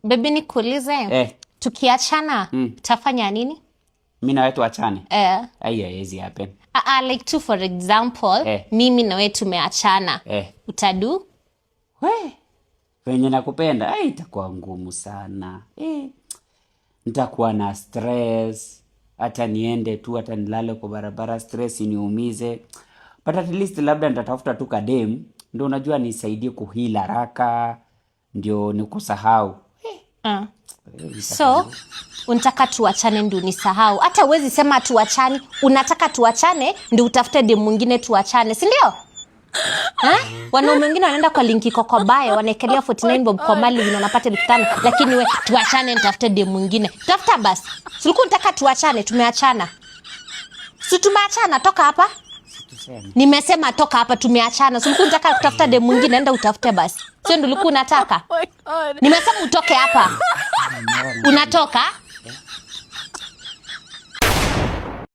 Baby nikuulize. Tukiachana, tafanya nini? Mimi na wewe tuachane? Haiwezi happen. Like tu for example, mimi na wewe tumeachana. Utadu? Venye nakupenda, itakuwa ngumu sana. Nitakuwa na stress. Hata niende tu, hata nilale kwa barabara, stress iniumize. But at least labda nitatafuta tu kadem, ndio unajua nisaidie kuheal haraka, ndio nikusahau. So, unataka tuachane ndio nisahau. Hata huwezi sema tuachane, unataka tuachane ndio utafute dem mwingine tuachane, si ndio? Wanaume wengine wanaenda kwa linki kwa bio, wanaekelea 49 bob kwa mali unapata 5,000, lakini we tuachane nitafute dem mwingine. Tafuta basi. Si ulikuwa unataka tuachane, tumeachana. Si tumeachana, toka hapa. Nimesema toka hapa, tumeachana. Si ulikuwa unataka kutafuta dem mwingine, enda utafute basi. Sio ndio ulikuwa unataka? Nimesema utoke hapa. Unatoka?